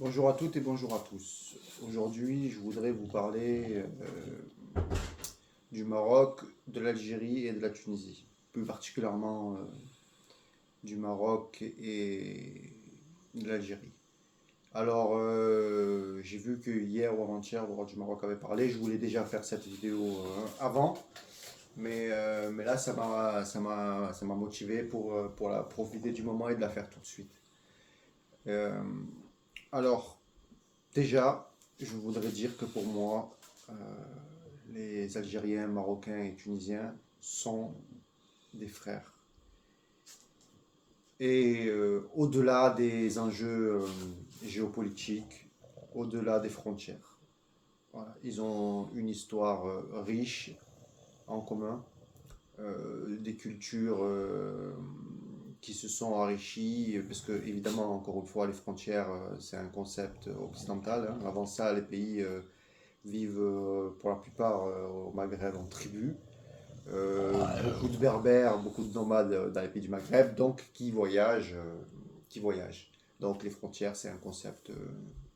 Bonjour à toutes et bonjour à tous. Aujourd'hui, je voudrais vous parler du Maroc, de l'Algérie et de la Tunisie. Plus particulièrement du Maroc et de l'Algérie. Alors, j'ai vu que hier ou avant-hier, le roi du Maroc avait parlé. Je voulais déjà faire cette vidéo avant, mais là, ça m'a motivé pour profiter du moment et de la faire tout de suite. Euh, alors, Déjà, je voudrais dire que pour moi, euh, les Algériens, Marocains et Tunisiens sont des frères. Et au-delà des enjeux géopolitiques, au-delà des frontières, voilà, ils ont une histoire riche en commun, des cultures qui se sont enrichies, parce que évidemment, encore une fois, les frontières, c'est un concept occidental, hein. Avant ça, les pays vivent pour la plupart au Maghreb en tribu. Beaucoup de berbères, beaucoup de nomades dans les pays du Maghreb, donc qui voyagent. Donc les frontières, c'est un concept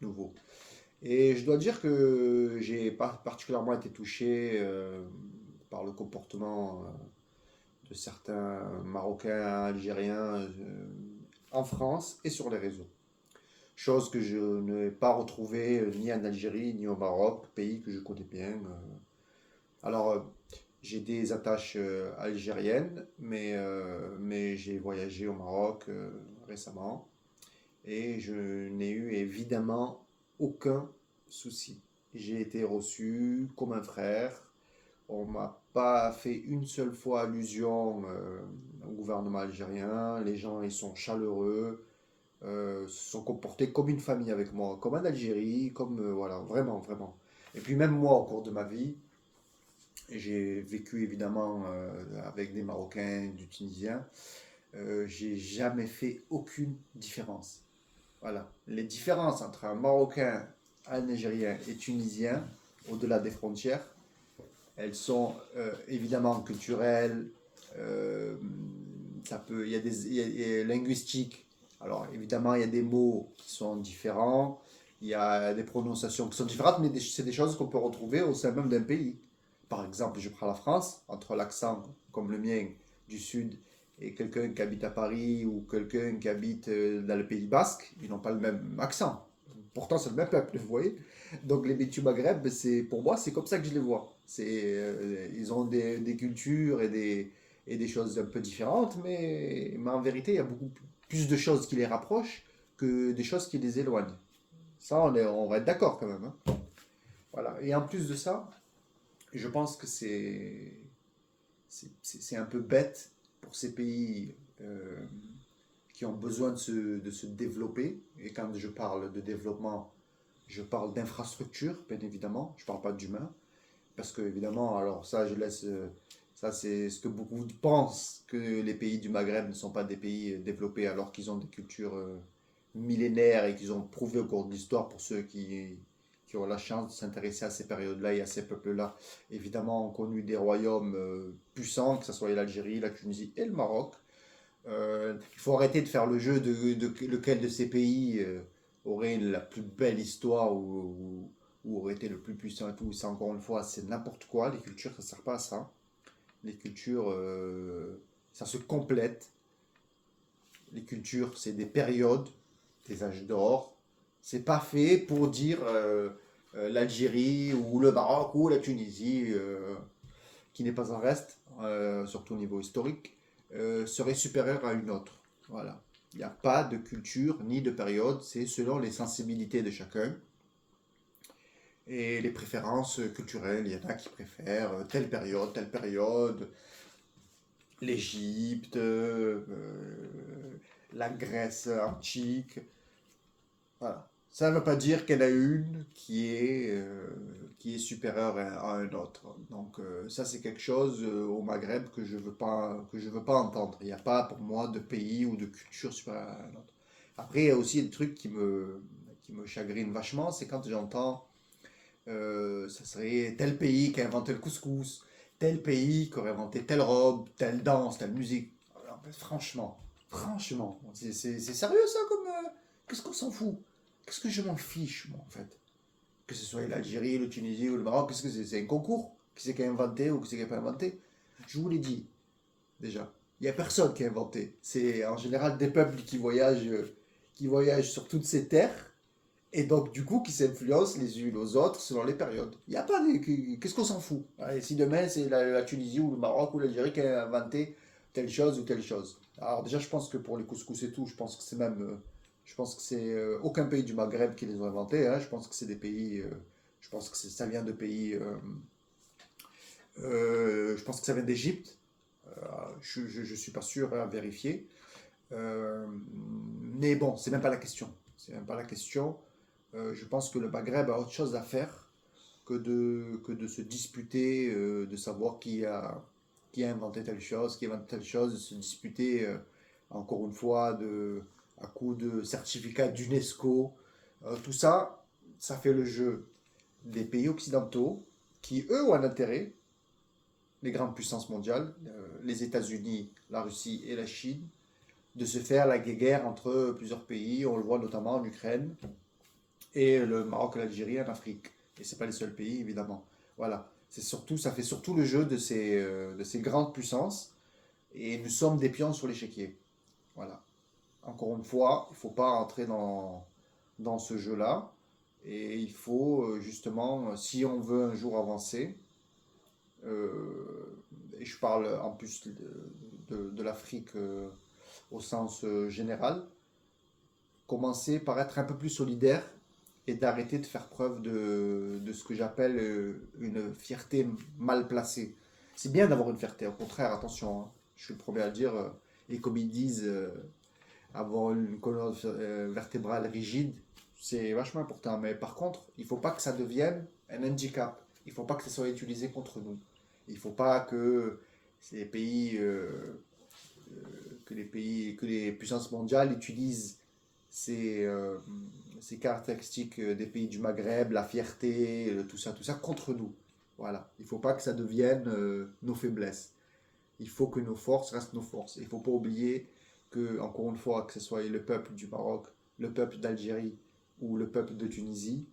nouveau. Et je dois dire que j'ai particulièrement été touché par le comportement de certains Marocains, Algériens en France et sur les réseaux. Chose que je n'ai pas retrouvée ni en Algérie ni au Maroc, pays que je connais bien. Alors, j'ai des attaches algériennes, mais j'ai voyagé au Maroc récemment et je n'ai eu évidemment aucun souci. J'ai été reçu comme un frère. On m'a pas fait une seule fois allusion au gouvernement algérien. Les gens, ils sont chaleureux, se sont comportés comme une famille avec moi, comme en Algérie, comme voilà, vraiment, vraiment. Et puis même moi, au cours de ma vie, j'ai vécu évidemment avec des Marocains, du Tunisien. J'ai jamais fait aucune différence. Voilà. Les différences entre un Marocain, un Algérien et Tunisien, au-delà des frontières, elles sont évidemment culturelles. euh, il y a des linguistiques. Alors évidemment, il y a des mots qui sont différents. Il y a des prononciations qui sont différentes, mais c'est des choses qu'on peut retrouver au sein même d'un pays. Par exemple, je prends la France, entre l'accent comme le mien du sud et quelqu'un qui habite à Paris ou quelqu'un qui habite dans le Pays Basque, ils n'ont pas le même accent. Pourtant, c'est le même peuple, vous voyez. Donc les Bétu Maghreb, pour moi, c'est comme ça que je les vois. Ils ont des cultures et des choses un peu différentes, mais en vérité, il y a beaucoup plus de choses qui les rapprochent que des choses qui les éloignent. Ça, on va être d'accord quand même, hein. Voilà. Et en plus de ça, je pense que c'est un peu bête pour ces pays qui ont besoin de se développer. Et quand je parle de développement, je parle d'infrastructure, bien évidemment. Je ne parle pas d'humain. Parce que, évidemment, alors ça, je laisse. Ça, c'est ce que beaucoup pensent, que les pays du Maghreb ne sont pas des pays développés alors qu'ils ont des cultures millénaires et qu'ils ont prouvé au cours de l'histoire pour ceux qui ont la chance de s'intéresser à ces périodes-là et à ces peuples-là. Évidemment, ont connu des royaumes puissants, que ce soit l'Algérie, la Tunisie et le Maroc. Il faut arrêter de faire le jeu de lequel de ces pays aurait la plus belle histoire ou aurait été le plus puissant et tout. C'est encore une fois, c'est n'importe quoi. Les cultures, ça ne sert pas à ça. Les cultures, ça se complète. Les cultures, c'est des périodes, des âges d'or. C'est pas fait pour dire l'Algérie ou le Maroc ou la Tunisie, qui n'est pas un reste, surtout au niveau historique, serait supérieure à une autre. Voilà. Il n'y a pas de culture ni de période, c'est selon les sensibilités de chacun et les préférences culturelles. Il y en a qui préfèrent telle période, l'Égypte, la Grèce antique. Voilà. Ça ne veut pas dire qu'elle a une qui est supérieure à un autre. Donc ça c'est quelque chose au Maghreb que je veux pas entendre. Il n'y a pas pour moi de pays ou de culture supérieure à un autre. Après il y a aussi des trucs qui me chagrinent vachement, c'est quand j'entends ça serait tel pays qui a inventé le couscous, tel pays qui aurait inventé telle robe, telle danse, telle musique. Alors, franchement, c'est sérieux ça comme. Qu'est-ce qu'on s'en fout? Qu'est-ce que je m'en fiche, moi, en fait? Que ce soit l'Algérie, le Tunisie ou le Maroc, qu'est-ce que c'est? C'est un concours? Qui c'est qui a inventé ou qui c'est qui n'a pas inventé? Je vous l'ai dit, déjà. Il n'y a personne qui a inventé. C'est en général des peuples qui voyagent sur toutes ces terres et donc du coup qui s'influencent les unes aux autres selon les périodes. Il n'y a pas de... Qu'est-ce qu'on s'en fout? Allez, si demain c'est la Tunisie ou le Maroc ou l'Algérie qui a inventé telle chose ou telle chose. Alors déjà je pense que pour les couscous et tout, je pense que c'est même... je pense que c'est aucun pays du Maghreb qui les a inventés. Hein. Je pense que c'est des pays... je pense que ça vient de pays... je pense que ça vient d'Égypte. Je suis pas sûr à vérifier. Euh, mais bon, c'est même pas la question. C'est même pas la question. Je pense que le Maghreb a autre chose à faire que de se disputer, de savoir qui a inventé telle chose, qui a inventé telle chose, de se disputer encore une fois à coup de certificat d'UNESCO. Tout ça, ça fait le jeu des pays occidentaux qui, eux, ont un intérêt, les grandes puissances mondiales, les États-Unis, la Russie et la Chine, de se faire la guerre entre plusieurs pays. On le voit notamment en Ukraine et le Maroc et l'Algérie en Afrique. Et ce pas les seuls pays, évidemment. Voilà. Ça fait surtout le jeu de ces grandes puissances. Et nous sommes des pions sur l'échiquier. Voilà. Encore une fois, il ne faut pas entrer dans ce jeu-là. Et il faut justement, si on veut un jour avancer, et je parle en plus de l'Afrique au sens général, commencer par être un peu plus solidaire et d'arrêter de faire preuve de ce que j'appelle une fierté mal placée. C'est bien d'avoir une fierté, au contraire, attention, hein, je suis le premier à le dire, et comme ils disent, avoir une colonne vertébrale rigide, c'est vachement important. Mais par contre, il ne faut pas que ça devienne un handicap. Il ne faut pas que ça soit utilisé contre nous. Il ne faut pas que ces pays, que les puissances mondiales utilisent ces, ces caractéristiques des pays du Maghreb, la fierté, tout ça contre nous. Voilà. Il ne faut pas que ça devienne nos faiblesses. Il faut que nos forces restent nos forces. Il ne faut pas oublier que, encore une fois, que ce soit le peuple du Maroc, le peuple d'Algérie ou le peuple de Tunisie,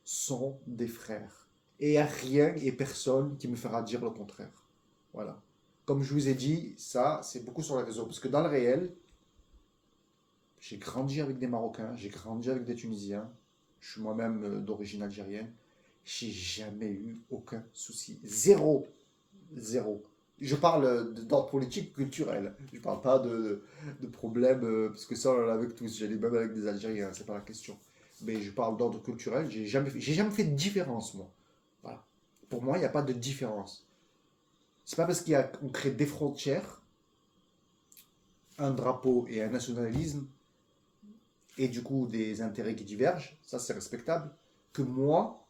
sont des frères. Et il n'y a rien et personne qui me fera dire le contraire. Voilà. Comme je vous ai dit, ça, c'est beaucoup sur les réseaux. Parce que dans le réel, j'ai grandi avec des Marocains, j'ai grandi avec des Tunisiens. Je suis moi-même d'origine algérienne. J'ai jamais eu aucun souci. Zéro. Zéro. Je parle d'ordre politique culturel. Je parle pas de problèmes, parce que ça, on en a avec tous. J'ai les mêmes avec des Algériens, c'est pas la question. Mais je parle d'ordre culturel. J'ai jamais fait de différence, moi. Voilà. Pour moi, il n'y a pas de différence. C'est pas parce qu'on crée des frontières, un drapeau et un nationalisme et du coup des intérêts qui divergent, ça c'est respectable, que moi,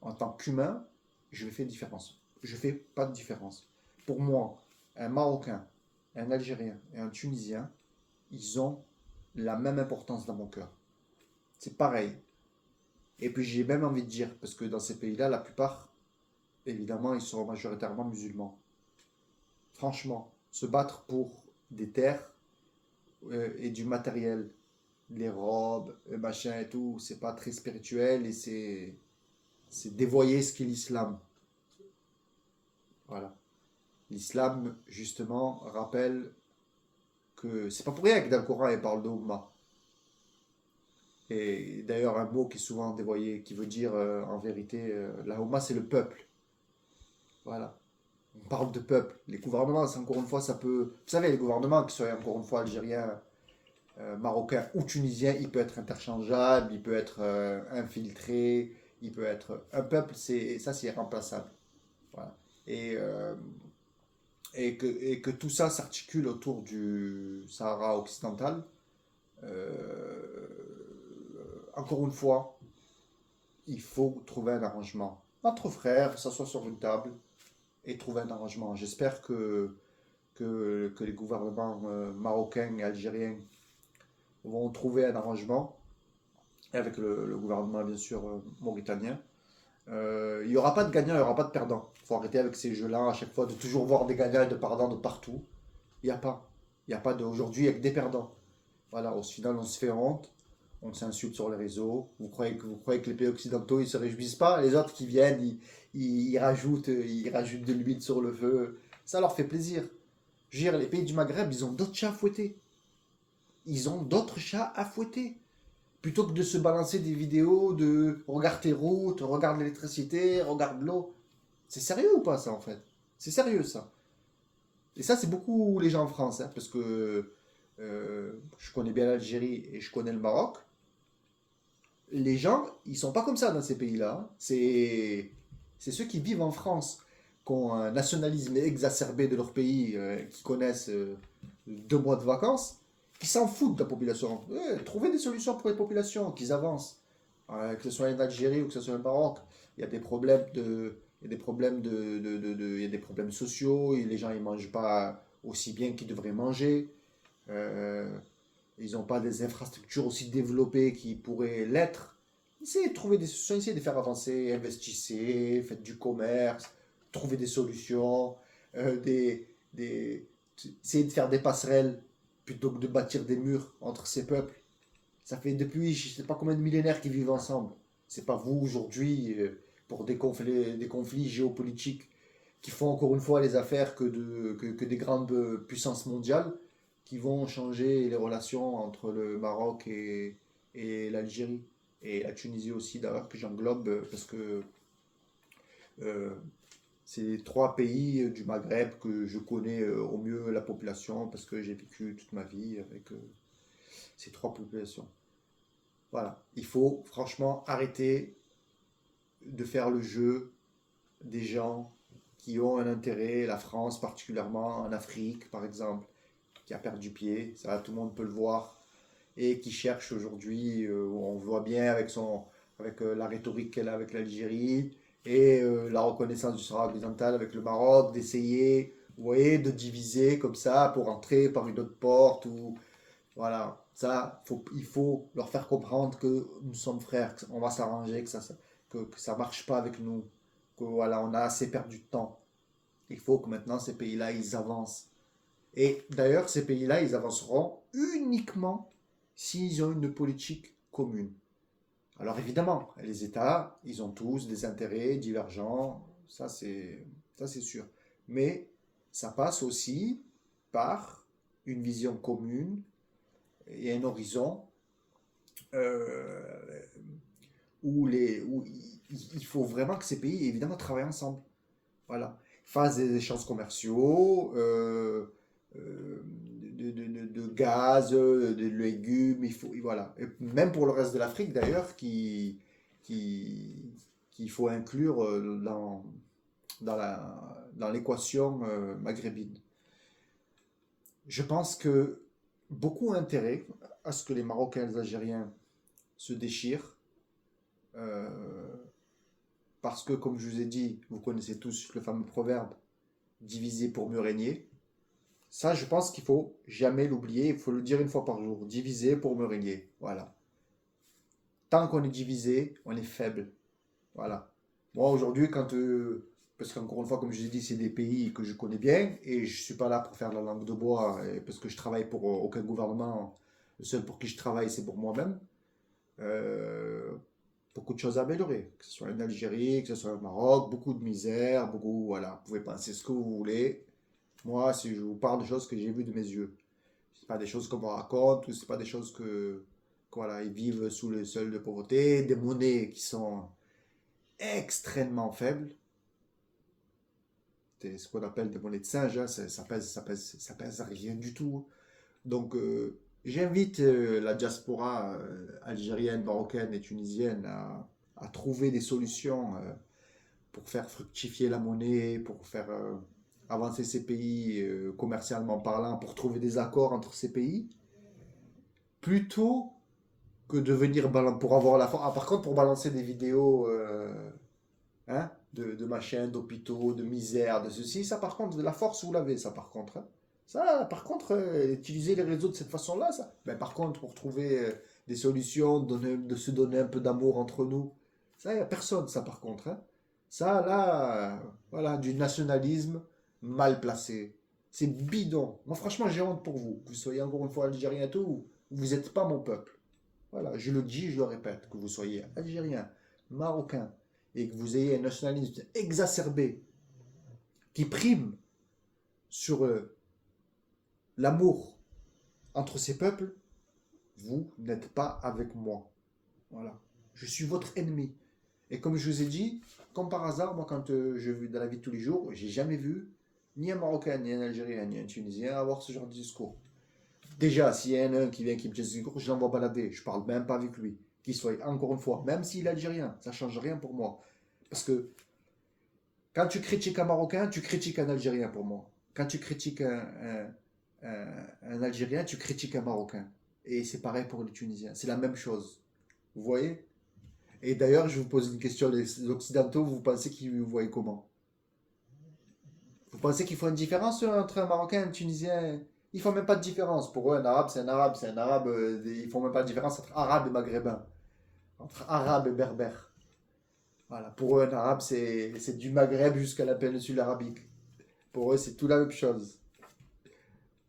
en tant qu'humain, je fais différence. Je fais pas de différence. Pour moi, un Marocain, un Algérien et un Tunisien, ils ont la même importance dans mon cœur. C'est pareil. Et puis j'ai même envie de dire, parce que dans ces pays-là, la plupart, évidemment, ils sont majoritairement musulmans. Franchement, se battre pour des terres et du matériel, les robes, machin et tout, c'est pas très spirituel et c'est dévoyer ce qu'est l'islam. Voilà. L'islam, justement, rappelle que c'est pas pour rien que dans le Coran il parle d'Ummah. Et d'ailleurs, un mot qui est souvent dévoyé, qui veut dire en vérité, la Ummah c'est le peuple. Voilà. On parle de peuple. Les gouvernements, c'est encore une fois, ça peut. Vous savez, les gouvernements, qui soient encore une fois algériens, marocains ou tunisiens, il peut être interchangeable, il peut être infiltré, il peut être. Un peuple, c'est irremplaçable. Voilà. Et que tout ça s'articule autour du Sahara occidental, encore une fois, il faut trouver un arrangement. Entre frères, s'asseoir sur une table et trouver un arrangement. J'espère que les gouvernements marocains et algériens vont trouver un arrangement, avec le gouvernement bien sûr mauritanien. Il n'y aura pas de gagnant, il n'y aura pas de perdant. Il faut arrêter avec ces jeux-là, à chaque fois, de toujours voir des gagnants et de perdants de partout. Il n'y a pas. Il n'y a pas d'aujourd'hui avec des perdants. Voilà, au final, on se fait honte. on s'insulte sur les réseaux. Vous croyez que les pays occidentaux, ils se réjouissent pas? Les autres qui viennent, ils rajoutent de l'huile sur le feu. Ça leur fait plaisir. Je veux dire, les pays du Maghreb, ils ont d'autres chats à fouetter. Ils ont d'autres chats à fouetter. Plutôt que de se balancer des vidéos de regarde tes routes, regarde l'électricité, regarde l'eau. C'est sérieux ou pas ça en fait? C'est sérieux ça. Et ça, c'est beaucoup les gens en France, hein, parce que je connais bien l'Algérie et je connais le Maroc. Les gens, ils sont pas comme ça dans ces pays-là, hein. C'est ceux qui vivent en France, qui ont un nationalisme exacerbé de leur pays, qui connaissent 2 mois de vacances, qui s'en foutent de la population. Trouvez des solutions pour les populations, qu'ils avancent. Que ce soit en Algérie ou que ce soit au Maroc, il y a des problèmes de, il y a des problèmes il y a des problèmes sociaux, et les gens ils mangent pas aussi bien qu'ils devraient manger. Euh, Ils n'ont pas des infrastructures aussi développées qui pourraient l'être. Essayez de trouver des solutions, essayez de faire avancer, investissez, faites du commerce, trouvez des solutions, des, essayez de faire des passerelles plutôt que de bâtir des murs entre ces peuples. Ça fait depuis je ne sais pas combien de millénaires qu'ils vivent ensemble. C'est pas vous aujourd'hui, pour des conflits géopolitiques qui font encore une fois les affaires que des grandes puissances mondiales qui vont changer les relations entre le Maroc et l'Algérie. Et la Tunisie aussi, d'ailleurs, que j'englobe parce que euh, c'est les 3 pays du Maghreb que je connais au mieux la population parce que j'ai vécu toute ma vie avec ces 3 populations. Voilà. Il faut franchement arrêter de faire le jeu des gens qui ont un intérêt, la France particulièrement, en Afrique par exemple, qui a perdu pied, ça tout le monde peut le voir, et qui cherche aujourd'hui, on voit bien avec la rhétorique qu'elle a avec l'Algérie, et la reconnaissance du Sahara occidental avec le Maroc, d'essayer, vous voyez, de diviser comme ça pour entrer par une autre porte, ou voilà, ça, il faut leur faire comprendre que nous sommes frères, qu'on va s'arranger, que ça marche pas avec nous, que voilà, on a assez perdu de temps. Il faut que maintenant ces pays-là, ils avancent. Et d'ailleurs, ces pays-là, ils avanceront uniquement s'ils ont une politique commune. Alors évidemment, les États, ils ont tous des intérêts divergents, ça c'est sûr. Mais ça passe aussi par une vision commune et un horizon euh, où il faut vraiment que ces pays, évidemment, travaillent ensemble. Voilà. Fassent des échanges commerciaux, de gaz, de légumes, voilà. Et même pour le reste de l'Afrique d'ailleurs, qui, qu'il faut inclure dans l'équation maghrébine. Je pense que beaucoup ont intérêt à ce que les Marocains et les Algériens se déchirent, euh, parce que, comme je vous ai dit, vous connaissez tous le fameux proverbe diviser pour mieux régner. Ça, je pense qu'il faut jamais l'oublier. Il faut le dire une fois par jour. Diviser pour mieux régner. Voilà. Tant qu'on est divisé, on est faible. Voilà. Moi, aujourd'hui, parce qu'encore une fois, comme je l'ai dit, c'est des pays que je connais bien et je ne suis pas là pour faire la langue de bois parce que je travaille pour aucun gouvernement. Le seul pour qui je travaille, c'est pour moi-même. Euh, Beaucoup de choses à améliorer. Que ce soit en Algérie, que ce soit au Maroc, beaucoup de misère, beaucoup. Voilà. Vous pouvez penser ce que vous voulez. Moi, si je vous parle de choses que j'ai vues de mes yeux, c'est pas des choses qu'on me raconte, ou c'est pas des choses voilà, ils vivent sous le seuil de pauvreté, des monnaies qui sont extrêmement faibles. C'est ce qu'on appelle des monnaies de singe, hein, ça pèse rien du tout. Donc, j'invite la diaspora algérienne, marocaine et tunisienne à trouver des solutions pour faire fructifier la monnaie, pour faire avancer ces pays commercialement parlant, pour trouver des accords entre ces pays, plutôt que de venir pour avoir la force. Ah, par contre, pour balancer des vidéos hein, de machins, d'hôpitaux, de misère, de ceci, ça par contre, de la force, vous l'avez, ça par contre, hein. Ça, par contre, utiliser les réseaux de cette façon-là, ça. Ben, par contre, pour trouver des solutions, de se donner un peu d'amour entre nous, ça, il n'y a personne, ça par contre, hein. Ça, là, voilà, du nationalisme mal placé. C'est bidon. Moi, franchement, j'ai honte pour vous. Que vous soyez encore une fois algérien et tout, vous n'êtes pas mon peuple. Voilà, je le dis, je le répète, que vous soyez algérien, marocain, et que vous ayez un nationalisme exacerbé qui prime sur l'amour entre ces peuples, vous n'êtes pas avec moi. Voilà. Je suis votre ennemi. Et comme je vous ai dit, comme par hasard, moi, quand je vis dans la vie de tous les jours, j'ai jamais vu ni un Marocain, ni un Algérien, ni un Tunisien avoir ce genre de discours. Déjà, s'il y en a un qui vient qui me dit ce discours, je l'envoie balader. Je parle même pas avec lui. Qu'il soit, encore une fois, même s'il est algérien, ça change rien pour moi. Parce que quand tu critiques un Marocain, tu critiques un Algérien pour moi. Quand tu critiques un Algérien, tu critiques un Marocain. Et c'est pareil pour les Tunisiens. C'est la même chose. Vous voyez? Et d'ailleurs, je vous pose une question. Les Occidentaux, vous pensez qu'ils vous voient comment? Vous pensez qu'il faut une différence entre un Marocain et un Tunisien? Ils font même pas de différence. Pour eux, un Arabe, c'est un Arabe, c'est un Arabe. Ils font même pas de différence entre Arabe et Maghrébin. Entre Arabe et Berbère. Voilà. Pour eux, un Arabe, c'est du Maghreb jusqu'à la péninsule arabique. Pour eux, c'est tout la même chose.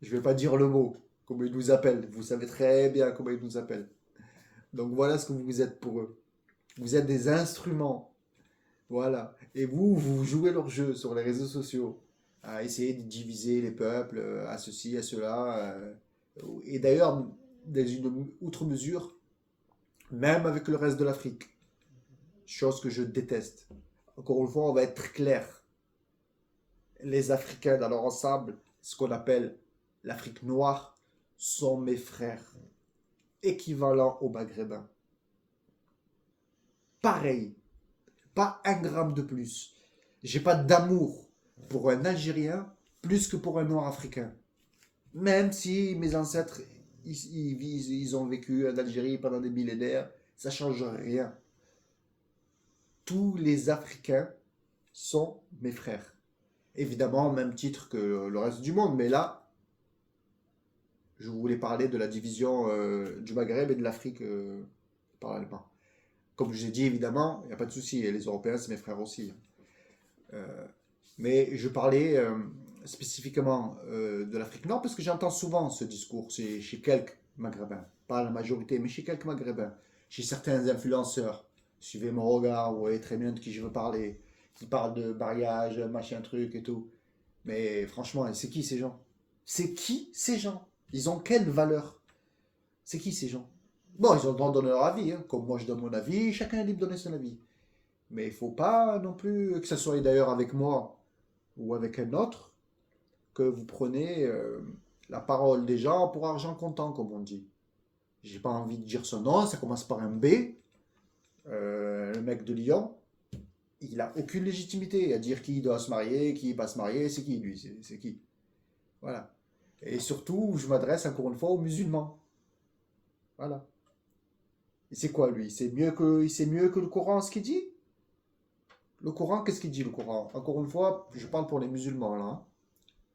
Je vais pas dire le mot, comme ils nous appellent. Vous savez très bien comment ils nous appellent. Donc voilà ce que vous êtes pour eux. Vous êtes des instruments. Voilà. Et vous jouez leur jeu sur les réseaux sociaux. À essayer de diviser les peuples, à ceci, à cela. Et d'ailleurs, dans une outre mesure, même avec le reste de l'Afrique. Chose que je déteste. Encore une fois, on va être très clair. Les Africains dans leur ensemble, ce qu'on appelle l'Afrique noire, sont mes frères, équivalents aux Maghrébins. Pareil, pas un gramme de plus. J'ai pas d'amour pour un Algérien plus que pour un Noir africain. Même si mes ancêtres, ils ont vécu en Algérie pendant des millénaires, ça change rien. Tous les Africains sont mes frères. Évidemment, au même titre que le reste du monde, mais là, je voulais parler de la division du Maghreb et de l'Afrique parallèlement. Comme je l'ai dit, évidemment, il n'y a pas de souci, et les Européens, c'est mes frères aussi. Euh, mais je parlais spécifiquement de l'Afrique Nord parce que j'entends souvent ce discours chez quelques Maghrébins, pas la majorité, mais chez quelques Maghrébins, chez certains influenceurs. Suivez mon regard, vous voyez très bien de qui je veux parler, qui parlent de mariage, machin truc et tout. Mais franchement, c'est qui ces gens? C'est qui ces gens? Ils ont quelle valeur? C'est qui ces gens? Bon, ils ont le droit de donner leur avis, hein. Comme moi je donne mon avis, chacun est libre de donner son avis. Mais il ne faut pas non plus, que ce soit d'ailleurs avec moi ou avec un autre, que vous prenez la parole des gens pour argent comptant, comme on dit. J'ai pas envie de dire son nom, ça commence par un B. Le mec de Lyon, il a aucune légitimité à dire qui doit se marier, qui va se marier, c'est qui lui, c'est qui. Voilà. Et surtout, je m'adresse encore une fois aux musulmans. Voilà. Et c'est quoi lui? C'est mieux que le Coran, ce qu'il dit? Le Coran, qu'est-ce qu'il dit le Coran? Encore une fois, je parle pour les musulmans là, hein.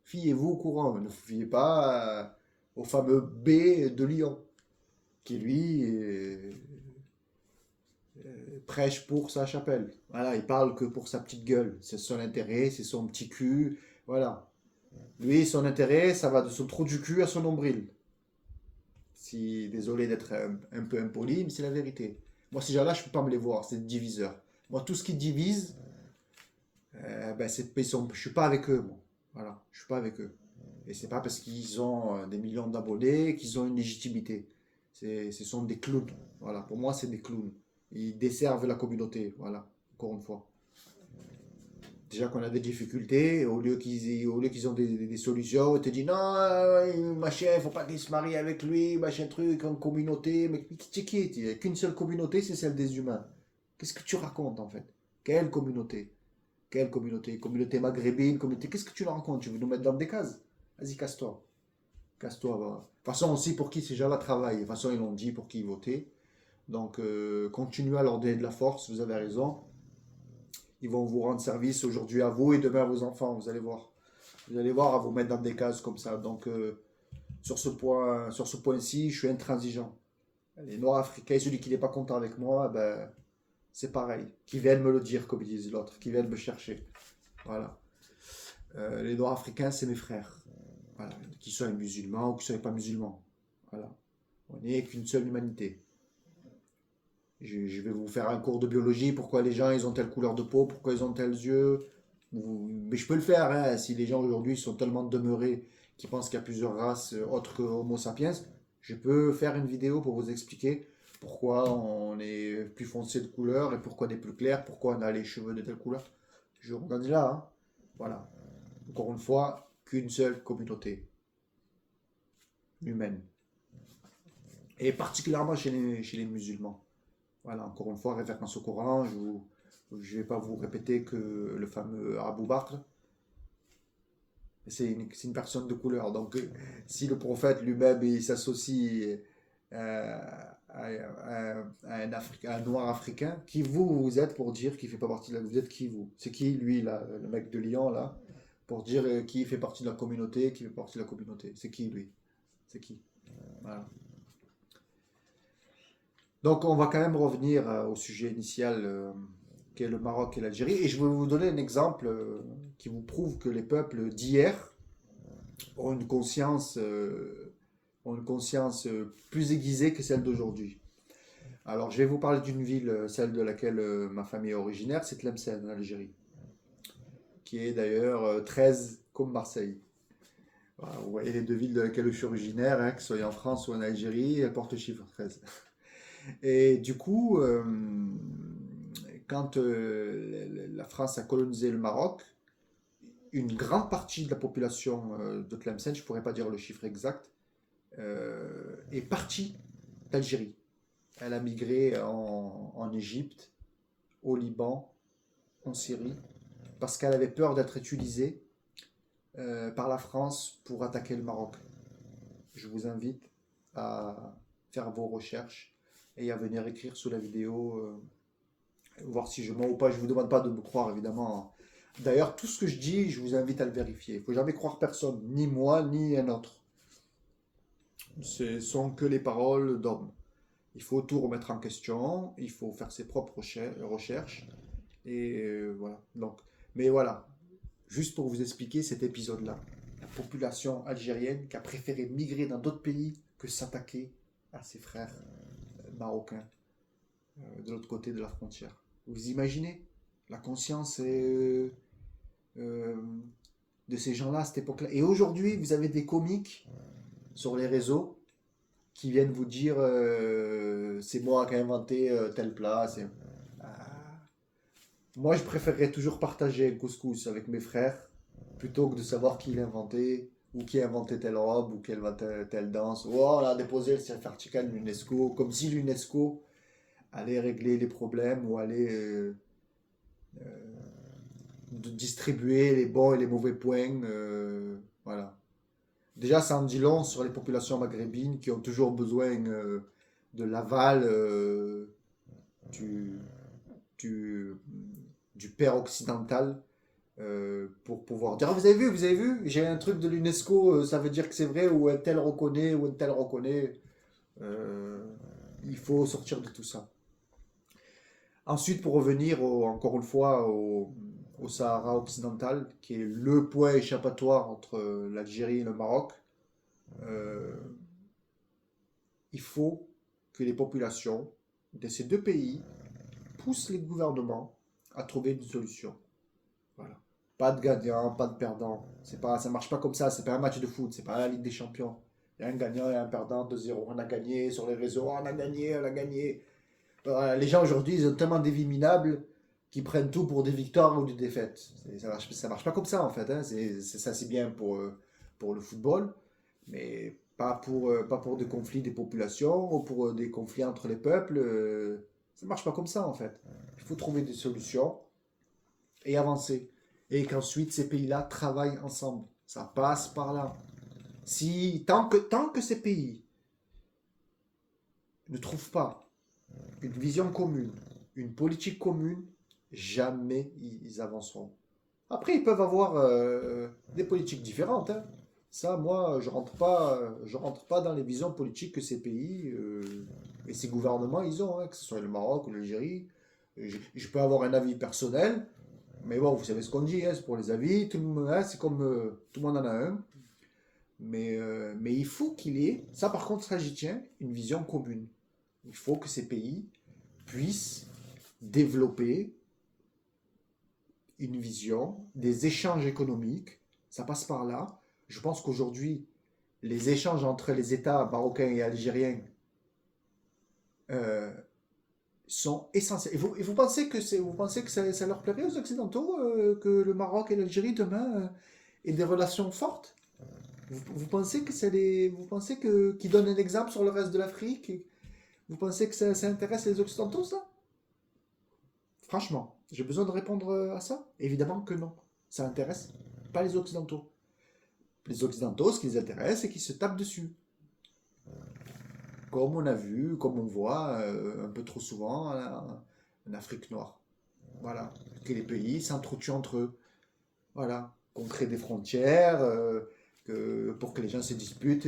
Fiez-vous au Coran, ne vous fiez pas au fameux B de Lyon, qui lui prêche pour sa chapelle. Voilà, il parle que pour sa petite gueule. C'est son intérêt, c'est son petit cul. Voilà. Lui, son intérêt, ça va de son trou du cul à son nombril. Si, désolé d'être un peu impoli, mais c'est la vérité. Moi, ces gens-là, je ne peux pas me les voir, c'est des diviseurs. Moi, tout ce qui divise, ben, je suis pas avec eux, moi. Voilà, je suis pas avec eux. Et c'est pas parce qu'ils ont des millions d'abonnés qu'ils ont une légitimité. Ce sont des clowns. Voilà, pour moi, c'est des clowns. Ils desservent la communauté. Voilà, encore une fois. Déjà qu'on a des difficultés, au lieu qu'ils ont des solutions, ils te disent non, machin, il faut pas qu'ils se marient avec lui, machin truc, en communauté. Mais tu qui? Il n'y a qu'une seule communauté, c'est celle des humains. Qu'est-ce que tu racontes en fait? Quelle communauté? Quelle communauté? Communauté maghrébine, communauté. Qu'est-ce que tu leur racontes? Tu veux nous mettre dans des cases? Vas-y, casse-toi. Casse-toi. Va. De toute façon, on sait pour qui ces gens-là travaillent. De toute façon, ils l'ont dit pour qui ils votaient. Donc, continuez à leur donner de la force, vous avez raison. Ils vont vous rendre service aujourd'hui à vous et demain à vos enfants, vous allez voir. Vous allez voir à vous mettre dans des cases comme ça. Donc, sur ce point-ci, je suis intransigeant. Les Noirs africains, celui qui n'est pas content avec moi, ben, c'est pareil. Qui viennent me le dire, comme disent l'autre, qui viennent me chercher. Voilà. Les Noirs africains, c'est mes frères. Voilà. Qu'ils soient musulmans ou qu'ils ne soient pas musulmans. Voilà. On n'est qu'une seule humanité. Je vais vous faire un cours de biologie, pourquoi les gens ils ont telle couleur de peau, pourquoi ils ont tels yeux. Mais je peux le faire, hein, si les gens aujourd'hui sont tellement demeurés qui pensent qu'il y a plusieurs races autres que Homo sapiens, je peux faire une vidéo pour vous expliquer pourquoi on est plus foncé de couleur et pourquoi on est plus clair, pourquoi on a les cheveux de telle couleur. Je vous redonne là, hein. Voilà. Encore une fois, qu'une seule communauté humaine. Et particulièrement chez les musulmans. Voilà, encore une fois, référence au Coran, je ne vais pas vous répéter que le fameux Abu Bakr, c'est une personne de couleur. Donc, si le prophète lui-même il s'associe à un noir africain, qui vous êtes pour dire qu'il ne fait pas partie de la... Vous êtes qui vous? C'est qui lui, là, le mec de Lyon, là, pour dire qui fait partie de la communauté, qui fait partie de la communauté? C'est qui lui? C'est qui? Voilà. Donc, on va quand même revenir au sujet initial qui est le Maroc et l'Algérie. Et je vais vous donner un exemple qui vous prouve que les peuples d'hier ont une conscience plus aiguisée que celle d'aujourd'hui. Alors, je vais vous parler d'une ville, celle de laquelle ma famille est originaire, c'est Tlemcen, en Algérie, qui est d'ailleurs 13 comme Marseille. Voilà, vous voyez les deux villes de laquelle je suis originaire, hein, que ce soit en France ou en Algérie, elles portent le chiffre 13. Et du coup, quand la France a colonisé le Maroc, une grande partie de la population de Tlemcen, je ne pourrais pas dire le chiffre exact, est partie d'Algérie. Elle a migré en Égypte, au Liban, en Syrie, parce qu'elle avait peur d'être utilisée par la France pour attaquer le Maroc. Je vous invite à faire vos recherches et à venir écrire sous la vidéo, voir si je mens ou pas. Je ne vous demande pas de me croire, évidemment. D'ailleurs, tout ce que je dis, je vous invite à le vérifier. Il ne faut jamais croire personne, ni moi, ni un autre. Ce sont que les paroles d'hommes. Il faut tout remettre en question, il faut faire ses propres recherches. Et voilà. Donc, mais voilà, juste pour vous expliquer cet épisode-là. La population algérienne qui a préféré migrer dans d'autres pays que s'attaquer à ses frères marocains de l'autre côté de la frontière. Vous imaginez la conscience euh, de ces gens-là à cette époque-là. Et aujourd'hui, vous avez des comiques sur les réseaux qui viennent vous dire c'est moi qui ai inventé tel plat. Moi, je préférerais toujours partager un couscous avec mes frères plutôt que de savoir qui l'a inventé ou qui a inventé telle robe ou qui a inventé telle danse. Oh, on a déposé le certificat de l'UNESCO, comme si l'UNESCO allait régler les problèmes ou allait distribuer les bons et les mauvais points. Voilà. Déjà, ça en dit long sur les populations maghrébines qui ont toujours besoin de l'aval du, du, du père occidental pour pouvoir dire: ah, vous avez vu, j'ai un truc de l'UNESCO, ça veut dire que c'est vrai, ou un tel reconnaît, ou un tel reconnaît. Euh, il faut sortir de tout ça. Ensuite, pour revenir encore une fois au Sahara occidental, qui est le point échappatoire entre l'Algérie et le Maroc, euh, il faut que les populations de ces deux pays poussent les gouvernements à trouver une solution. Voilà. Pas de gagnant, pas de perdant. C'est pas, ça marche pas comme ça. C'est pas un match de foot. C'est pas la Ligue des Champions. Il y a un gagnant et un perdant, 2-0. On a gagné sur les réseaux. On a gagné, on a gagné. Les gens aujourd'hui, ils ont tellement des vies minables qu'ils prennent tout pour des victoires ou des défaites. Ça marche pas comme ça en fait, hein. Ça c'est bien pour le football, mais pas pour des conflits des populations ou pour des conflits entre les peuples. Ça marche pas comme ça en fait. Il faut trouver des solutions et avancer. Et qu'ensuite ces pays-là travaillent ensemble. Ça passe par là. Tant que ces pays ne trouvent pas une vision commune, une politique commune, jamais ils avanceront. Après, ils peuvent avoir des politiques différentes, hein. Ça, moi, je rentre pas dans les visions politiques que ces pays et ces gouvernements ils ont, hein, que ce soit le Maroc ou l'Algérie. Je peux avoir un avis personnel, mais bon, vous savez ce qu'on dit, hein, c'est pour les avis, tout le monde, hein, c'est comme tout le monde en a un. Mais il faut qu'il y ait, ça par contre, ça j'y tiens, une vision commune. Il faut que ces pays puisse développer une vision, des échanges économiques, ça passe par là. Je pense qu'aujourd'hui, les échanges entre les États marocains et algériens euh, sont essentiels. Et vous pensez que, vous pensez que ça leur plairait aux Occidentaux que le Maroc et l'Algérie demain aient des relations fortes? Vous pensez que vous pensez qu'ils donnent un exemple sur le reste de l'Afrique? Vous pensez que ça intéresse les Occidentaux, ça? Franchement, j'ai besoin de répondre à ça? Évidemment que non. Ça intéresse pas les Occidentaux. Les Occidentaux, ce qui les intéresse, c'est qu'ils se tapent dessus. Comme on a vu, comme on voit un peu trop souvent en Afrique noire. Voilà. Que les pays s'entretuent entre eux. Voilà. Qu'on crée des frontières, pour que les gens se disputent.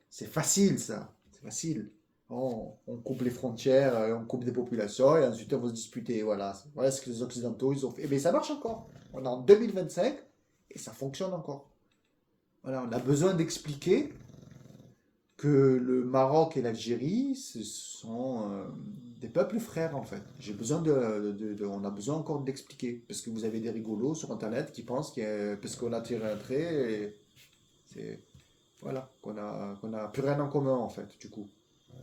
C'est facile, ça. C'est facile. On coupe les frontières, on coupe des populations et ensuite on va se disputer. Voilà. Voilà ce que les Occidentaux ils ont fait. Et bien ça marche encore. On est en 2025 et ça fonctionne encore. Voilà, on a besoin d'expliquer que le Maroc et l'Algérie, ce sont des peuples frères en fait. J'ai besoin on a besoin encore d'expliquer parce que vous avez des rigolos sur internet qui pensent parce qu'on a tiré un trait, c'est voilà qu'on a plus rien en commun en fait du coup.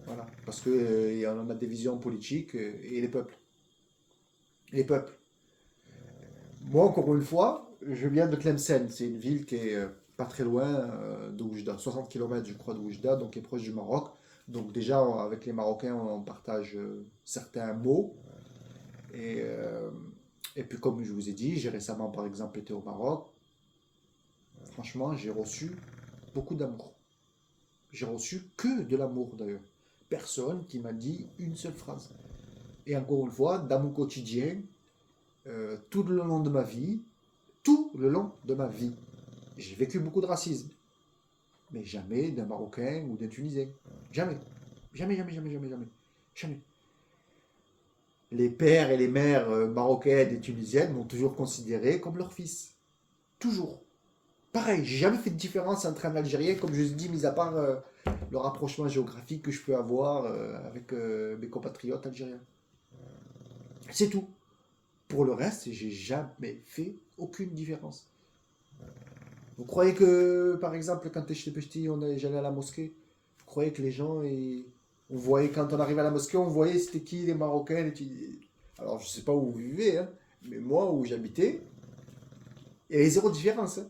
Voilà, parce que on a des visions politiques et les peuples. Les peuples. Moi, encore une fois, je viens de Tlemcen. C'est une ville qui est pas très loin d'Oujda, 60 km, je crois, d'Oujda, donc qui est proche du Maroc. Donc déjà, avec les Marocains, on partage certains mots. Et, euh, et puis, comme je vous ai dit, j'ai récemment, par exemple, été au Maroc. Franchement, j'ai reçu beaucoup d'amour. J'ai reçu que de l'amour, d'ailleurs. Personne qui m'a dit une seule phrase. Et encore une fois, dans mon quotidien, tout le long de ma vie, tout le long de ma vie, j'ai vécu beaucoup de racisme, mais jamais d'un Marocain ou d'un Tunisien. Jamais. Jamais, jamais, jamais, jamais, jamais. Jamais. Les pères et les mères marocaines et tunisiennes m'ont toujours considéré comme leur fils. Toujours. Pareil, j'ai jamais fait de différence entre un Algérien, comme je vous dis, mis à part le rapprochement géographique que je peux avoir avec mes compatriotes algériens. C'est tout. Pour le reste, j'ai jamais fait aucune différence. Vous croyez que, par exemple, quand j'étais petit, j'allais à la mosquée, vous croyez que les gens, on voyait, quand on arrivait à la mosquée, on voyait c'était qui les Marocains, alors je sais pas où vous vivez, hein, mais moi, où j'habitais, il y avait zéro différence, hein.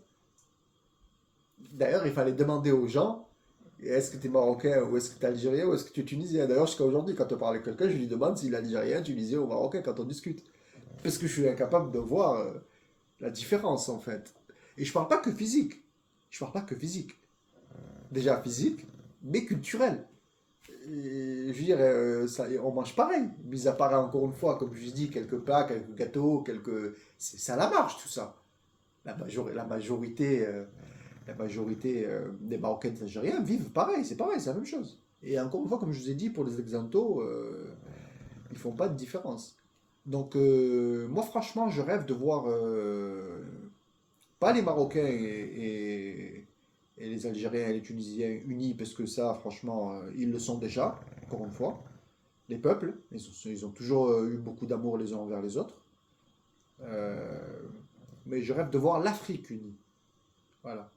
D'ailleurs, il fallait demander aux gens, est-ce que tu es Marocain, ou est-ce que tu es Algérien, ou est-ce que tu es Tunisien. D'ailleurs, jusqu'à aujourd'hui, quand on parle avec quelqu'un, je lui demande s'il est Algérien, Tunisien ou Marocain quand on discute. Parce que je suis incapable de voir la différence, en fait. Et je parle pas que physique. Je parle pas que physique. Déjà physique, mais culturel. Et, je veux dire, on mange pareil. Mis à part, encore une fois, comme je dis, quelques plats, quelques gâteaux, c'est à la marge, tout ça. La majorité des Marocains et des Algériens vivent pareil, c'est la même chose. Et encore une fois, comme je vous ai dit, pour les Occidentaux, ils font pas de différence. Donc, moi, franchement, je rêve de voir pas les Marocains et les Algériens et les Tunisiens unis, parce que ça, franchement, ils le sont déjà, encore une fois. Les peuples, ils ont toujours eu beaucoup d'amour les uns envers les autres. Euh, mais je rêve de voir l'Afrique unie. Voilà.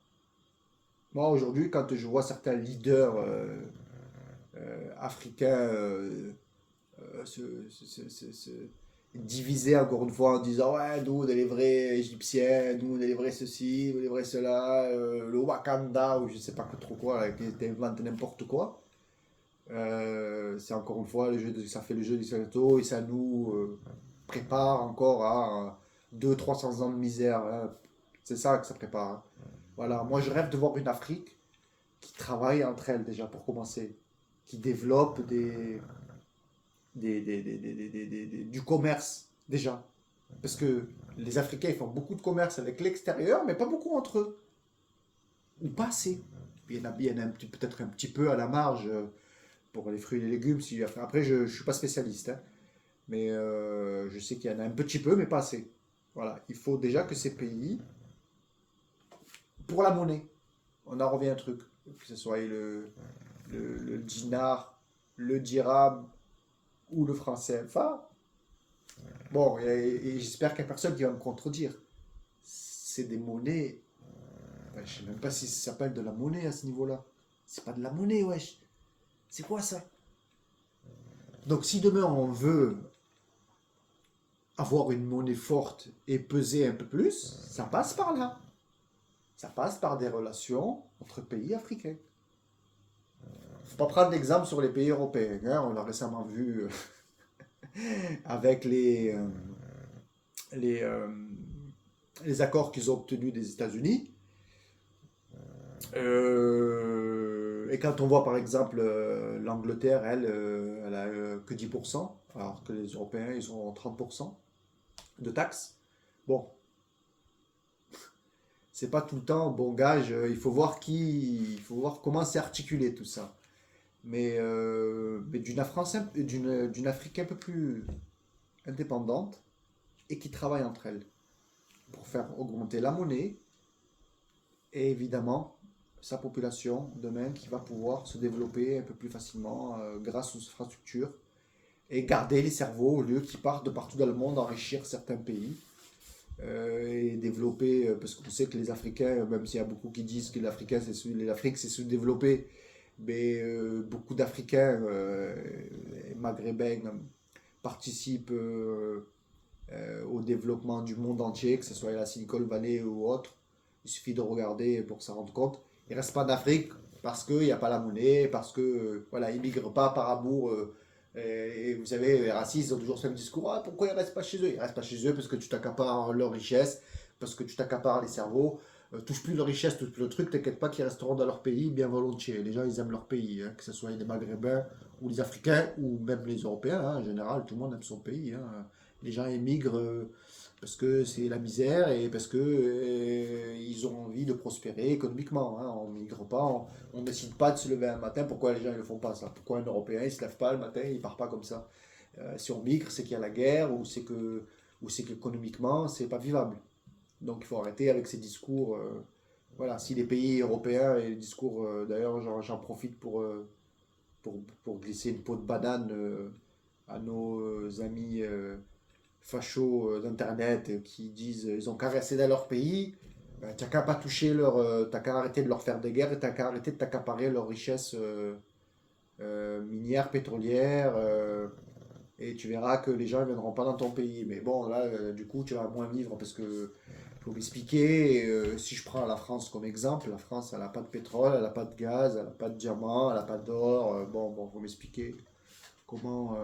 Moi, aujourd'hui, quand je vois certains leaders africains se, se diviser encore une fois en disant ouais, nous on est les vrais Égyptiens, nous on est les vrais ceci, nous on est les vrais cela, le Wakanda ou je sais pas trop quoi, là, qui invente n'importe quoi. C'est encore une fois ça fait le jeu du Salto et ça nous prépare encore à 200-300 ans de misère, hein. C'est ça que ça prépare, hein. Voilà, moi je rêve de voir une Afrique qui travaille entre elles déjà pour commencer, qui développe du commerce déjà. Parce que les Africains ils font beaucoup de commerce avec l'extérieur, mais pas beaucoup entre eux. Ou pas assez. Il y en a peut-être un petit peu à la marge pour les fruits et les légumes. Après, je ne suis pas spécialiste, hein, mais je sais qu'il y en a un petit peu, mais pas assez. Voilà, il faut déjà que ces pays, pour la monnaie, on en revient à un truc, que ce soit le dinar, le dirham, ou le franc CFA. Bon, et j'espère qu'il n'y a personne qui va me contredire. C'est des monnaies. Je ne sais même pas si ça s'appelle de la monnaie à ce niveau-là. C'est pas de la monnaie, wesh. C'est quoi ça? Donc si demain on veut avoir une monnaie forte et peser un peu plus, ça passe par là. Ça passe par des relations entre pays africains. Faut pas prendre d'exemple sur les pays européens, hein. On l'a récemment vu avec les, euh, les accords qu'ils ont obtenus des États-Unis. Et quand on voit par exemple l'Angleterre, elle a que 10%, alors que les Européens, ils ont 30% de taxes. Bon, c'est pas tout le temps bon gage, il faut voir comment c'est articulé tout ça. Mais d'une Afrique un peu plus indépendante et qui travaille entre elles pour faire augmenter la monnaie et évidemment sa population demain qui va pouvoir se développer un peu plus facilement grâce aux infrastructures et garder les cerveaux au lieu qu'ils partent de partout dans le monde enrichir certains pays et développer, parce qu'on sait que les Africains, même s'il y a beaucoup qui disent que l'Afrique c'est sous-développé, mais beaucoup d'Africains maghrébins participent au développement du monde entier, que ce soit la Silicon Valley ou autre. Il suffit de regarder pour s'en rendre compte. Ils ne restent pas d'Afrique parce qu'il n'y a pas la monnaie, parce que voilà, ils ne migrent pas par amour. Et vous savez, les racistes ils ont toujours ce même discours. Ah, pourquoi ils ne restent pas chez eux? Ils ne restent pas chez eux parce que tu t'accapares leur richesse, parce que tu t'accapares les cerveaux. Touche plus leur richesse, touche plus le truc, t'inquiète pas qu'ils resteront dans leur pays bien volontiers. Les gens, ils aiment leur pays, hein, que ce soit les Maghrébins ou les Africains ou même les Européens, hein, en général, tout le monde aime son pays, hein. Les gens émigrent parce que c'est la misère et parce que ils ont envie de prospérer économiquement, hein. On ne migre pas, on ne décide pas de se lever un matin. Pourquoi les gens ne le font pas ça? Pourquoi un Européen il se lève pas le matin, il part pas comme ça? Si on migre, c'est qu'il y a la guerre ou c'est qu'économiquement c'est pas vivable. Donc il faut arrêter avec ces discours. Voilà, si les pays européens et les discours, d'ailleurs j'en profite pour glisser une peau de banane à nos amis fachos d'internet qui disent ils ont qu'à rester dans leur pays, ben, t'as qu'à pas toucher t'as qu'à arrêter de leur faire des guerres et t'as qu'à arrêter de t'accaparer leurs richesses minières, pétrolières, et tu verras que les gens ne viendront pas dans ton pays. Mais bon, là, du coup, tu vas moins vivre parce que faut m'expliquer. Si je prends la France comme exemple, la France, elle n'a pas de pétrole, elle n'a pas de gaz, elle n'a pas de diamant, elle n'a pas d'or. Bon, faut m'expliquer comment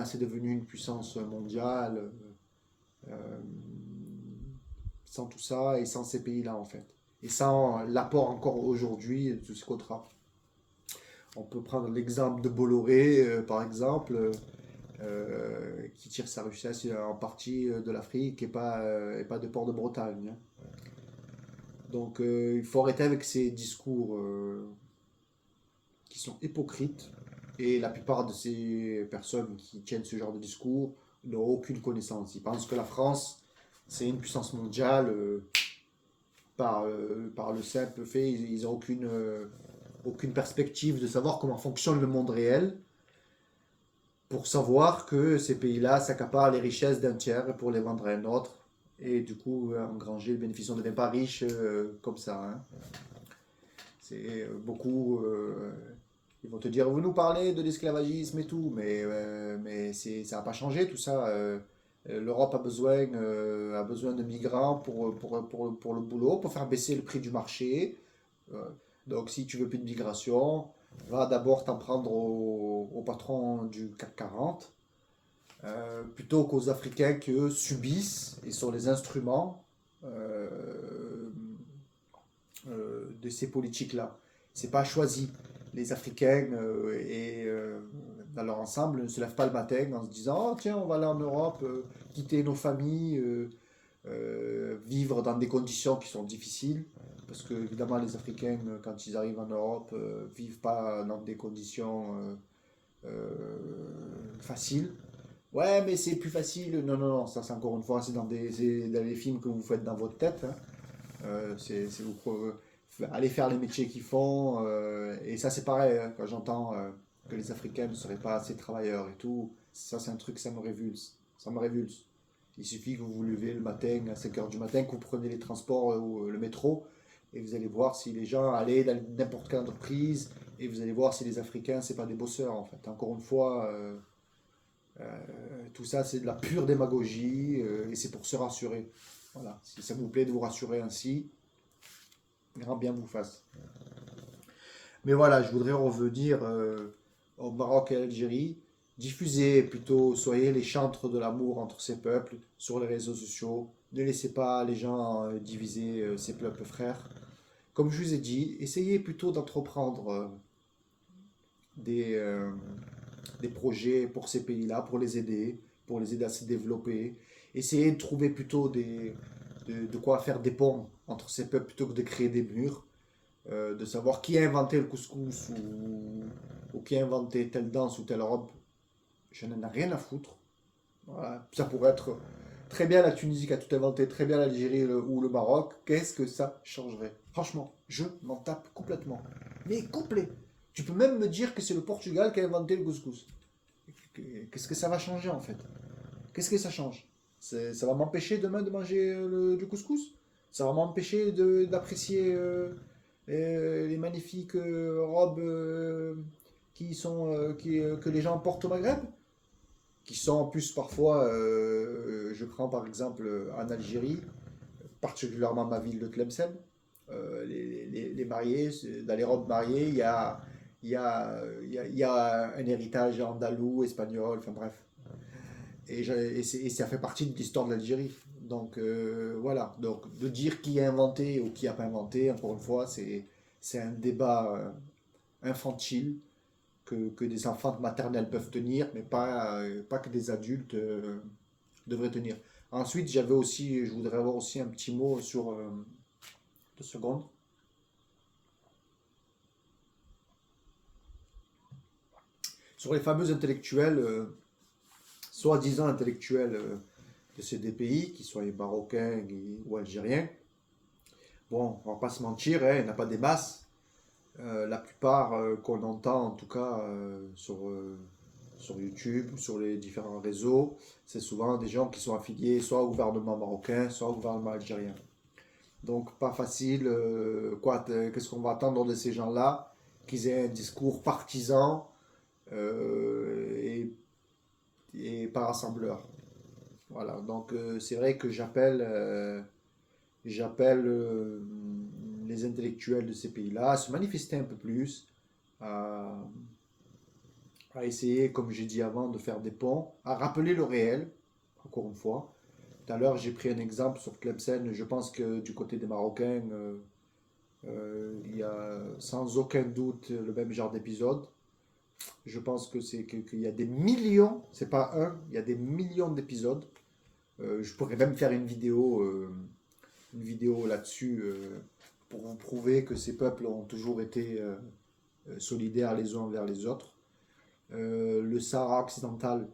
c'est devenu une puissance mondiale euh, sans tout ça et sans ces pays-là, en fait. Et sans l'apport encore aujourd'hui de ce contrat. On peut prendre l'exemple de Bolloré, par exemple, qui tire sa richesse en partie de l'Afrique et pas de port de Bretagne, hein. Donc il faut arrêter avec ces discours qui sont hypocrites. Et la plupart de ces personnes qui tiennent ce genre de discours n'ont aucune connaissance. Ils pensent que la France, c'est une puissance mondiale par le simple fait. Ils n'ont aucune perspective de savoir comment fonctionne le monde réel pour savoir que ces pays-là s'accaparent les richesses d'un tiers pour les vendre à un autre et du coup engranger le bénéfice. On ne devient pas riche comme ça, hein. C'est beaucoup. Ils vont te dire, vous nous parlez de l'esclavagisme et tout, mais ça n'a pas changé tout ça. L'Europe a besoin de migrants pour le boulot, pour faire baisser le prix du marché. Euh, donc si tu veux plus de migration, va d'abord t'en prendre au patron du CAC 40, plutôt qu'aux Africains qui eux subissent et sont les instruments de ces politiques-là. C'est pas choisi. Les Africains dans leur ensemble ne se lèvent pas le matin en se disant oh tiens on va aller en Europe, quitter nos familles, vivre dans des conditions qui sont difficiles. Parce que évidemment les Africains quand ils arrivent en Europe vivent pas dans des conditions faciles. Ouais mais c'est plus facile. Non non non, ça c'est encore une fois c'est dans les films que vous faites dans votre tête, hein. C'est vous aller faire les métiers qu'ils font. Et ça, c'est pareil, hein, quand j'entends que les Africains ne seraient pas assez travailleurs et tout. Ça, c'est un truc, ça me révulse. Ça me révulse. Il suffit que vous vous levez le matin, à 5 heures du matin, que vous prenez les transports ou le métro, et vous allez voir si les gens allaient dans n'importe quelle entreprise, et vous allez voir si les Africains, c'est pas des bosseurs, en fait. Encore une fois, tout ça, c'est de la pure démagogie, et c'est pour se rassurer. Voilà. Si ça vous plaît de vous rassurer ainsi, grand bien vous fasse. Mais voilà, je voudrais revenir au Maroc et à l'Algérie. Diffusez plutôt, soyez les chantres de l'amour entre ces peuples sur les réseaux sociaux. Ne laissez pas les gens diviser ces peuples frères. Comme je vous ai dit, essayez plutôt d'entreprendre des, euh, des projets pour ces pays-là, pour les aider à se développer. Essayez de trouver plutôt de quoi faire des ponts entre ces peuples plutôt que de créer des murs. De savoir qui a inventé le couscous ou qui a inventé telle danse ou telle robe, je n'en ai rien à foutre. Voilà. Ça pourrait être très bien la Tunisie qui a tout inventé, très bien l'Algérie ou le Maroc. Qu'est-ce que ça changerait? Franchement, je m'en tape complètement. Mais complet. Tu peux même me dire que c'est le Portugal qui a inventé le couscous. Qu'est-ce que ça va changer en fait? Qu'est-ce que ça change? Ça va m'empêcher demain de manger du couscous? Ça va m'empêcher d'apprécier les magnifiques robes que les gens portent au Maghreb, qui sont en plus parfois, je prends par exemple en Algérie, particulièrement ma ville de Tlemcen, les mariés, dans les robes mariées, il y a un héritage andalou, espagnol, enfin bref. Et ça fait partie de l'histoire de l'Algérie. Donc voilà, donc de dire qui a inventé ou qui n'a pas inventé, encore une fois, c'est un débat infantile que des enfants de maternelle peuvent tenir, mais pas que des adultes devraient tenir. Ensuite, je voudrais avoir aussi un petit mot sur 2 secondes, sur les fameux intellectuels, soi-disant intellectuels de ces deux pays, qu'ils soient marocains ou algériens. Bon, on va pas se mentir, hein, il n'y en a pas des masses. La plupart qu'on entend, en tout cas sur YouTube ou sur les différents réseaux, c'est souvent des gens qui sont affiliés soit au gouvernement marocain, soit au gouvernement algérien. Donc pas facile, qu'est-ce qu'on va attendre de ces gens-là? Qu'ils aient un discours partisan et pas rassembleur. Voilà, donc c'est vrai que j'appelle les intellectuels de ces pays-là à se manifester un peu plus, à, à essayer, comme j'ai dit avant, de faire des ponts, à rappeler le réel, encore une fois. Tout à l'heure, j'ai pris un exemple sur Tlemcen. Je pense que du côté des Marocains, il y a sans aucun doute le même genre d'épisode. Je pense qu'il y a des millions, c'est pas un, il y a des millions d'épisodes. Je pourrais même faire une vidéo là-dessus pour vous prouver que ces peuples ont toujours été solidaires les uns envers les autres. Le Sahara occidental,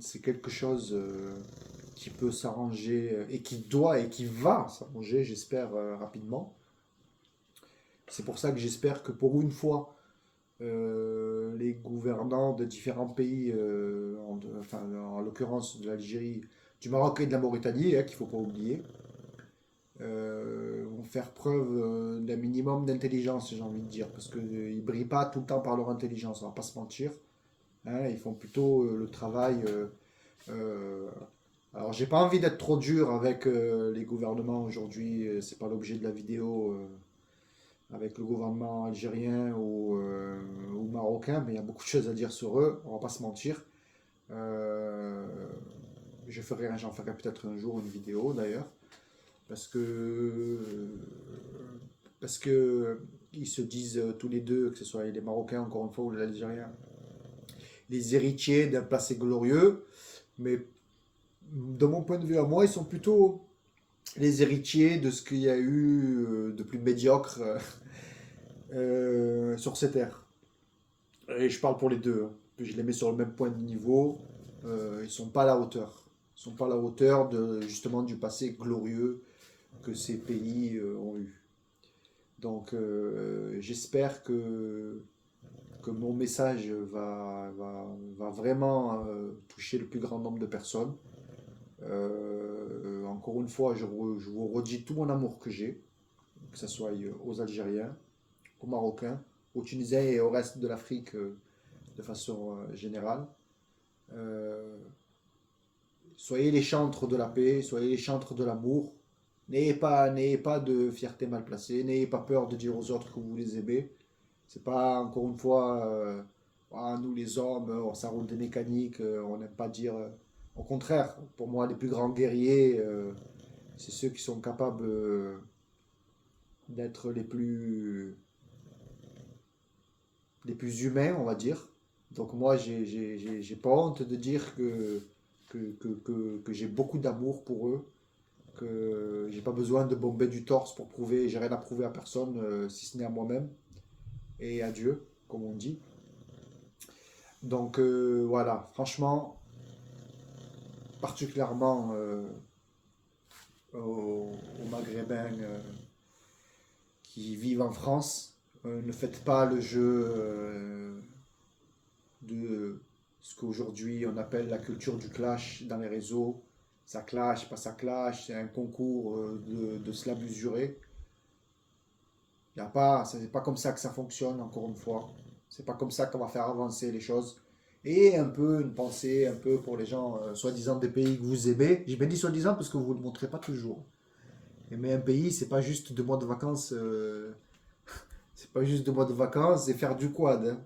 c'est quelque chose qui peut s'arranger et qui doit et qui va s'arranger, j'espère, rapidement. C'est pour ça que j'espère que pour une fois, les gouvernants de différents pays, enfin, en l'occurrence de l'Algérie, du Maroc et de la Mauritanie, hein, qu'il ne faut pas oublier, vont faire preuve d'un minimum d'intelligence, j'ai envie de dire, parce qu'ils ne brillent pas tout le temps par leur intelligence, on ne va pas se mentir. Hein, ils font plutôt le travail. Euh, alors, j'ai pas envie d'être trop dur avec les gouvernements aujourd'hui, c'est pas l'objet de la vidéo avec le gouvernement algérien ou marocain, mais il y a beaucoup de choses à dire sur eux, on va pas se mentir. Euh, J'en ferai peut-être un jour une vidéo d'ailleurs, parce que parce que ils se disent tous les deux, que ce soit les Marocains encore une fois ou les Algériens, les héritiers d'un passé glorieux, mais de mon point de vue à moi, ils sont plutôt les héritiers de ce qu'il y a eu de plus médiocre sur ces terres. Et je parle pour les deux, hein. Je les mets sur le même point de niveau. Ils ne sont pas à la hauteur. Ils sont pas à la hauteur justement du passé glorieux que ces pays ont eu. Donc j'espère que que mon message va vraiment toucher le plus grand nombre de personnes. Encore une fois, je vous redis tout mon amour que j'ai, que ce soit aux Algériens, aux Marocains, aux Tunisiens et au reste de l'Afrique de façon générale. Euh, Soyez les chantres de la paix, soyez les chantres de l'amour. N'ayez pas de fierté mal placée, n'ayez pas peur de dire aux autres que vous les aimez. C'est pas encore une fois, ah, nous les hommes, ça roule des mécaniques, on n'aime pas dire. Au contraire, pour moi, les plus grands guerriers, c'est ceux qui sont capables d'être les plus humains, on va dire. Donc moi, j'ai pas honte de dire que j'ai beaucoup d'amour pour eux, que j'ai pas besoin de bomber du torse pour prouver, j'ai rien à prouver à personne, si ce n'est à moi-même et à Dieu, comme on dit. Donc voilà, franchement, particulièrement aux Maghrébins qui vivent en France, ne faites pas le jeu de ce qu'aujourd'hui on appelle la culture du clash dans les réseaux. Ça clash, pas ça clash, c'est un concours de se la mesurer. Y a pas, c'est pas comme ça que ça fonctionne, encore une fois. C'est pas comme ça qu'on va faire avancer les choses. Et un peu une pensée, un peu pour les gens, soi-disant des pays que vous aimez. J'ai bien dit soi-disant parce que vous ne le montrez pas toujours. Aimer un pays, c'est pas juste 2 mois de vacances. C'est pas juste 2 mois de vacances et faire du quad, hein.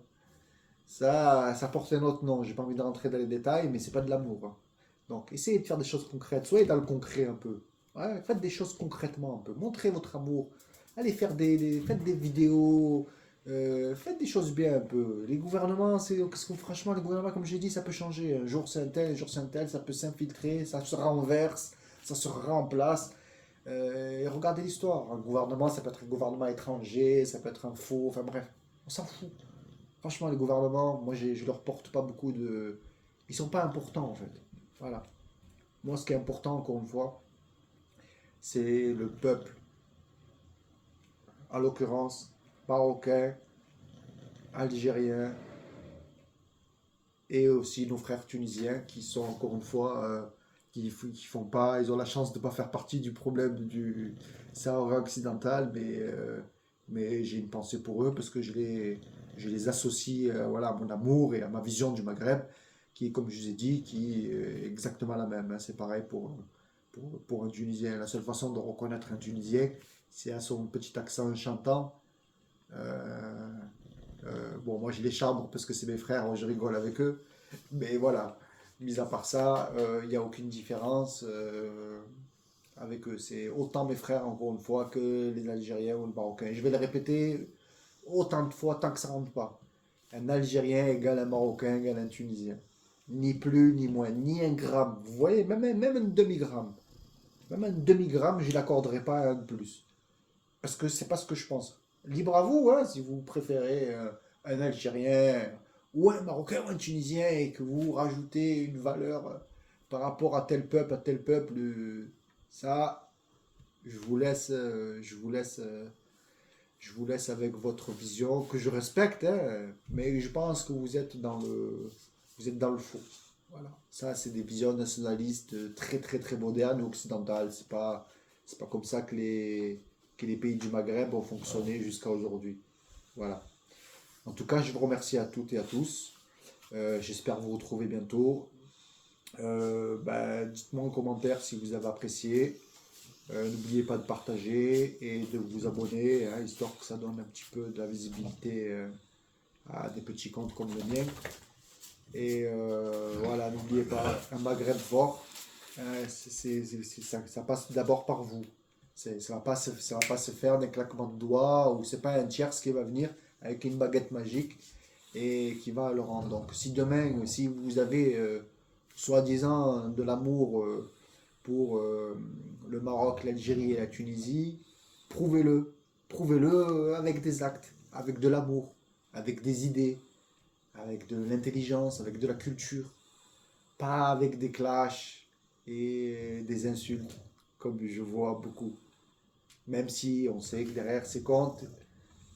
Ça porte un autre nom. J'ai pas envie de rentrer dans les détails, mais c'est pas de l'amour, hein. Donc, essayez de faire des choses concrètes. Soyez dans le concret un peu. Ouais, faites des choses concrètement un peu. Montrez votre amour. Allez faire faites des vidéos. Faites des choses bien un peu. Les gouvernements, parce que franchement, les gouvernements, comme j'ai dit, ça peut changer. Un jour c'est un tel, un jour c'est un tel. Ça peut s'infiltrer, ça se renverse, ça se remplace. Et regardez l'histoire. Un gouvernement, ça peut être un gouvernement étranger, ça peut être un faux. Enfin bref, on s'en fout. Franchement, les gouvernements, moi, je leur porte pas beaucoup de. Ils sont pas importants en fait. Voilà. Moi, ce qui est important, encore une fois, c'est le peuple. En l'occurrence, marocain, algérien et aussi nos frères tunisiens qui sont encore une fois qui font pas, ils ont la chance de ne pas faire partie du problème du Sahara occidental, mais j'ai une pensée pour eux parce que je les associe voilà, à mon amour et à ma vision du Maghreb qui est, comme je vous ai dit, qui est exactement la même, hein. C'est pareil pour un Tunisien. La seule façon de reconnaître un Tunisien, c'est à son petit accent chantant. Euh, bon, moi, je les chambre parce que c'est mes frères, je rigole avec eux. Mais voilà, mis à part ça, il n'y a aucune différence avec eux. C'est autant mes frères, encore une fois, que les Algériens ou les Marocains. Je vais le répéter autant de fois tant que ça ne rentre pas. Un Algérien égale un Marocain égale un Tunisien. Ni plus, ni moins, ni un gramme. Vous voyez, même un demi-gramme. Même un demi-gramme, je ne l'accorderai pas à un de plus. Parce que c'est pas ce que je pense. Libre à vous, hein, si vous préférez un Algérien ou un Marocain ou un Tunisien et que vous rajoutez une valeur par rapport à tel peuple, ça, je vous laisse avec votre vision que je respecte, hein, mais je pense que vous êtes dans le faux. Voilà. Ça, c'est des visions nationalistes très très très modernes et occidentales. C'est pas comme ça que les pays du Maghreb ont fonctionné jusqu'à aujourd'hui. Voilà. En tout cas, je vous remercie à toutes et à tous. J'espère vous retrouver bientôt. Dites-moi en commentaire si vous avez apprécié. N'oubliez pas de partager et de vous abonner, hein, histoire que ça donne un petit peu de la visibilité à des petits comptes comme le mien. Et voilà, n'oubliez pas, un Maghreb fort, ça passe d'abord par vous. Ça va pas se faire d'un claquement de doigts ou c'est pas un tiers qui va venir avec une baguette magique et qui va le rendre. Donc si demain, si vous avez soi-disant de l'amour pour le Maroc, l'Algérie et la Tunisie, prouvez-le. Prouvez-le avec des actes, avec de l'amour, avec des idées, avec de l'intelligence, avec de la culture, pas avec des clashs et des insultes, comme je vois beaucoup. Même si on sait que derrière ces comptes,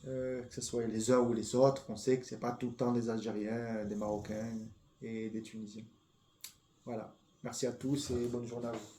que ce soit les uns ou les autres, on sait que c'est pas tout le temps des Algériens, des Marocains et des Tunisiens. Voilà. Merci à tous et bonne journée à vous.